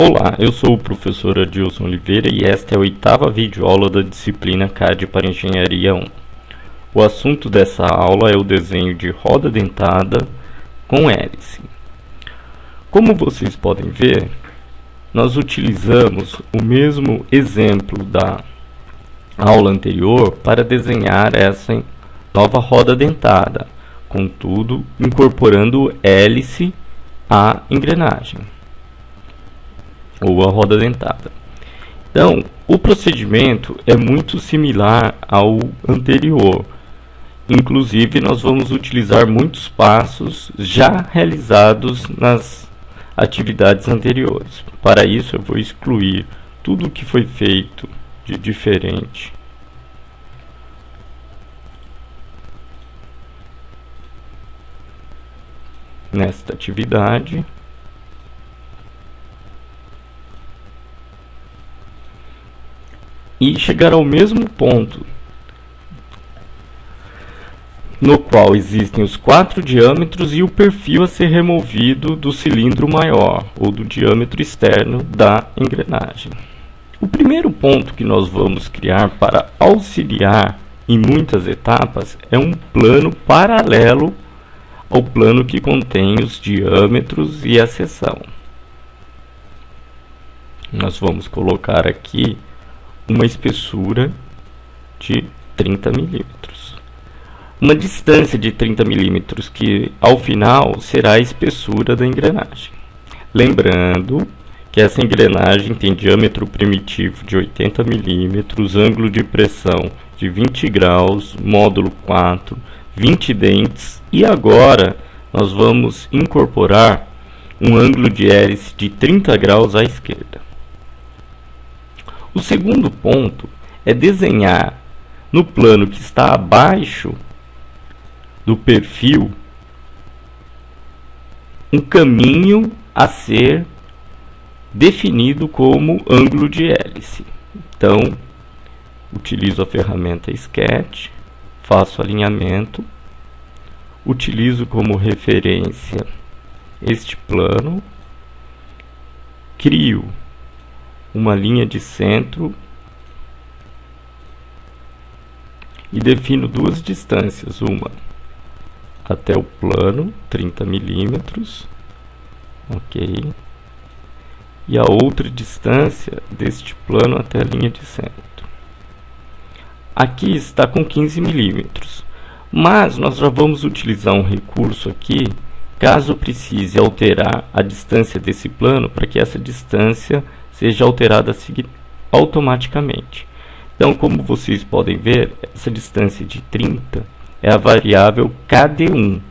Olá, eu sou o professor Adilson Oliveira e esta é a 8ª videoaula da disciplina CAD para Engenharia 1. O assunto dessa aula é o desenho de roda dentada com hélice. Como vocês podem ver, nós utilizamos o mesmo exemplo da aula anterior para desenhar essa nova roda dentada, contudo incorporando hélice à engrenagem ou a roda dentada. Então, o procedimento é muito similar ao anterior. Inclusive, nós vamos utilizar muitos passos já realizados nas atividades anteriores. Para isso, eu vou excluir tudo o que foi feito de diferente nesta atividade. E chegar ao mesmo ponto, no qual existem os 4 diâmetros e o perfil a ser removido do cilindro maior, ou do diâmetro externo da engrenagem. O primeiro ponto que nós vamos criar para auxiliar em muitas etapas é um plano paralelo ao plano que contém os diâmetros e a seção. Nós vamos colocar aqui uma espessura de 30 milímetros. Uma distância de 30 milímetros que, ao final, será a espessura da engrenagem. Lembrando que essa engrenagem tem diâmetro primitivo de 80 milímetros, ângulo de pressão de 20 graus, módulo 4, 20 dentes, e agora nós vamos incorporar um ângulo de hélice de 30 graus à esquerda. O segundo ponto é desenhar no plano que está abaixo do perfil um caminho a ser definido como ângulo de hélice. Então, utilizo a ferramenta Sketch, faço alinhamento, utilizo como referência este plano, crio uma linha de centro e defino duas distâncias, uma até o plano, 30 milímetros, ok, e a outra distância deste plano até a linha de centro. Aqui está com 15 milímetros, mas nós já vamos utilizar um recurso aqui, caso precise alterar a distância desse plano, para que essa distância seja alterada automaticamente. Então, como vocês podem ver, essa distância de 30 é a variável KD1.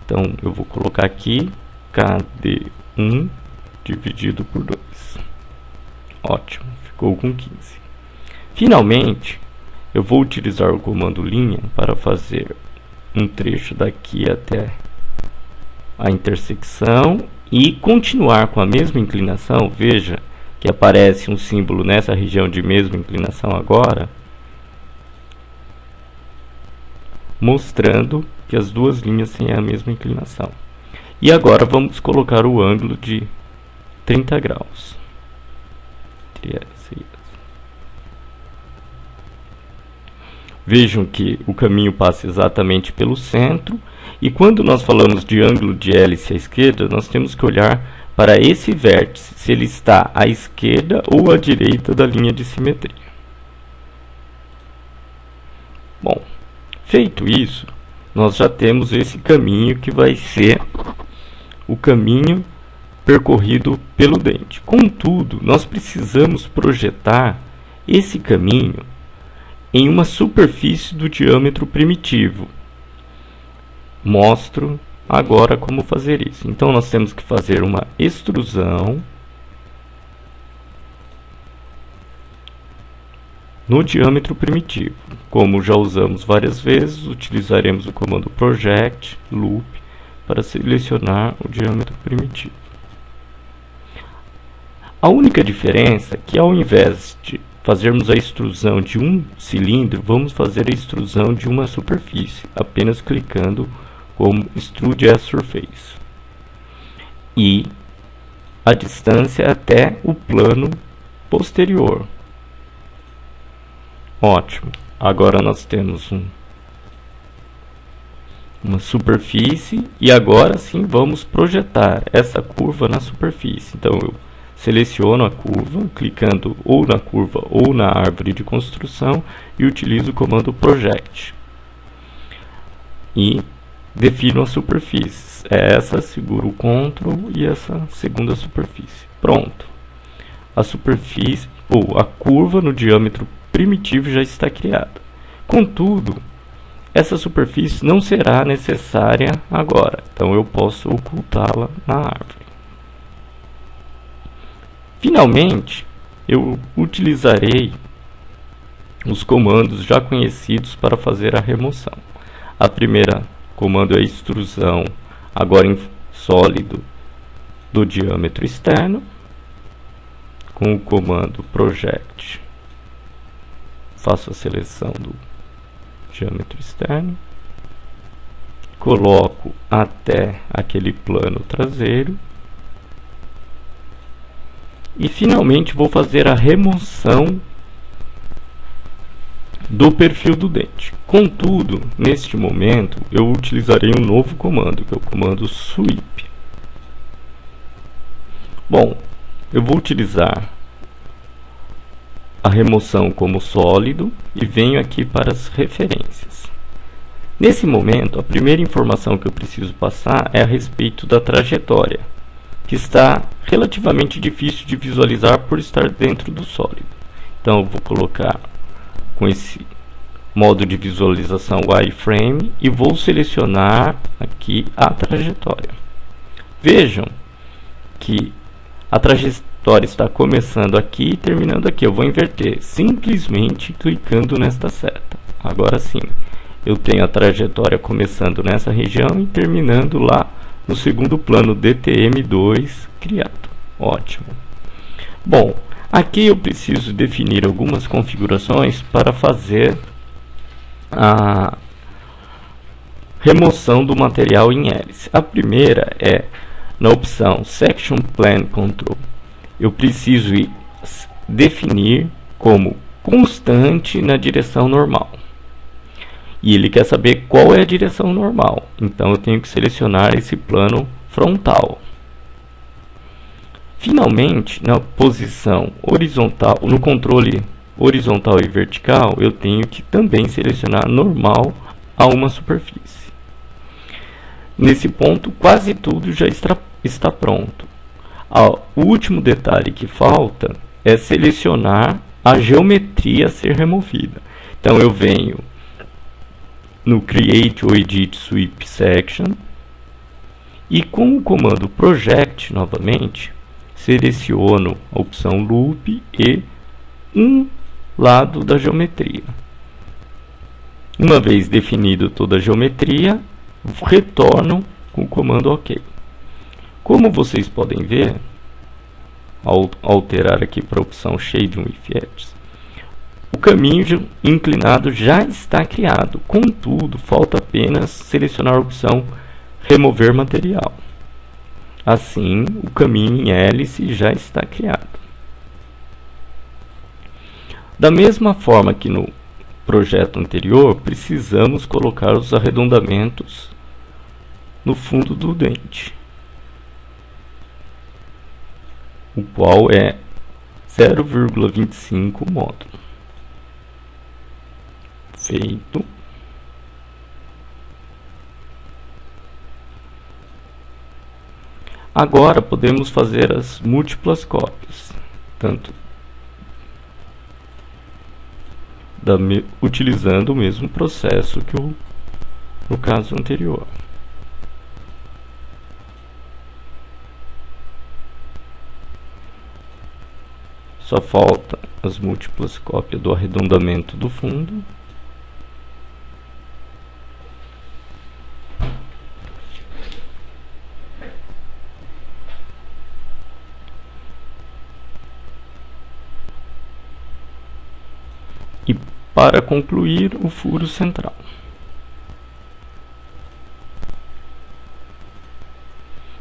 Então, eu vou colocar aqui KD1 dividido por 2. Ótimo, ficou com 15. Finalmente, eu vou utilizar o comando linha para fazer um trecho daqui até a intersecção e continuar com a mesma inclinação. Veja que aparece um símbolo nessa região de mesma inclinação agora, mostrando que as duas linhas têm a mesma inclinação. E agora vamos colocar o ângulo de 30 graus. Vejam que o caminho passa exatamente pelo centro, e quando nós falamos de ângulo de hélice à esquerda, nós temos que olhar para esse vértice, se ele está à esquerda ou à direita da linha de simetria. Bom, feito isso, nós já temos esse caminho que vai ser o caminho percorrido pelo dente. Contudo, nós precisamos projetar esse caminho em uma superfície do diâmetro primitivo. Mostro agora como fazer isso. Então, nós temos que fazer uma extrusão no diâmetro primitivo. Como já usamos várias vezes, utilizaremos o comando Project Loop para selecionar o diâmetro primitivo. A única diferença é que, ao invés de fazermos a extrusão de um cilindro, vamos fazer a extrusão de uma superfície, apenas clicando como Extrude as Surface. E a distância até o plano posterior. Ótimo. Agora nós temos uma superfície e agora sim vamos projetar essa curva na superfície. Então eu seleciono a curva, clicando ou na curva ou na árvore de construção e utilizo o comando Project. E defino as superfícies. Essa, seguro o Ctrl e essa segunda superfície. Pronto. A superfície ou a curva no diâmetro primitivo já está criada. Contudo, essa superfície não será necessária agora. Então eu posso ocultá-la na árvore. Finalmente, eu utilizarei os comandos já conhecidos para fazer a remoção. A primeira comando é a extrusão, agora em sólido, do diâmetro externo. Com o comando Project, faço a seleção do diâmetro externo, coloco até aquele plano traseiro e finalmente vou fazer a remoção do perfil do dente. Contudo, neste momento eu utilizarei um novo comando, que é o comando Sweep. Bom, eu vou utilizar a remoção como sólido e venho aqui para as referências. Nesse momento, a primeira informação que eu preciso passar é a respeito da trajetória, que está relativamente difícil de visualizar por estar dentro do sólido. Então eu vou colocar com esse modo de visualização wireframe e vou selecionar aqui a trajetória. Vejam que a trajetória está começando aqui e terminando aqui. Eu vou inverter, simplesmente clicando nesta seta. Agora sim, eu tenho a trajetória começando nessa região e terminando lá no segundo plano DTM2 criado. Ótimo. Bom, aqui eu preciso definir algumas configurações para fazer a remoção do material em hélice. A primeira é na opção Section Plane Control. Eu preciso definir como constante na direção normal. E ele quer saber qual é a direção normal. Então eu tenho que selecionar esse plano frontal. Finalmente, na posição horizontal, no controle horizontal e vertical, eu tenho que também selecionar normal a uma superfície. Nesse ponto, quase tudo já está pronto. O último detalhe que falta é selecionar a geometria a ser removida. Então eu venho no Create ou Edit Sweep Section e com o comando Project novamente, seleciono a opção Loop e um lado da geometria. Uma vez definido toda a geometria, retorno com o comando OK. Como vocês podem ver, ao alterar aqui para a opção Shading with Edges, o caminho inclinado já está criado. Contudo, falta apenas selecionar a opção Remover material. Assim, o caminho em hélice já está criado. Da mesma forma que no projeto anterior, precisamos colocar os arredondamentos no fundo do dente, o qual é 0,25 módulo. Feito. Agora podemos fazer as múltiplas cópias, tanto utilizando o mesmo processo que no caso anterior. Só falta as múltiplas cópias do arredondamento do fundo. E para concluir, o furo central.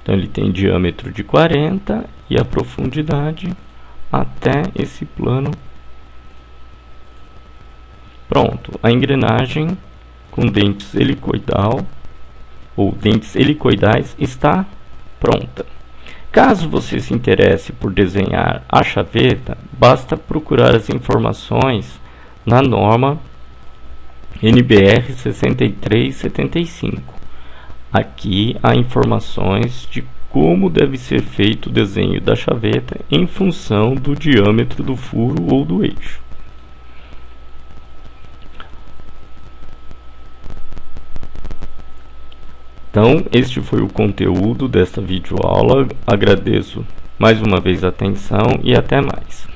Então Então ele tem diâmetro de 40 e a profundidade até esse plano. Pronto, a engrenagem com dentes helicoidal ou dentes helicoidais está pronta. Caso você se interesse por desenhar a chaveta, basta procurar as informações na norma NBR 6375. Aqui há informações de como deve ser feito o desenho da chaveta em função do diâmetro do furo ou do eixo. Então, este foi o conteúdo desta videoaula. Agradeço mais uma vez a atenção e até mais.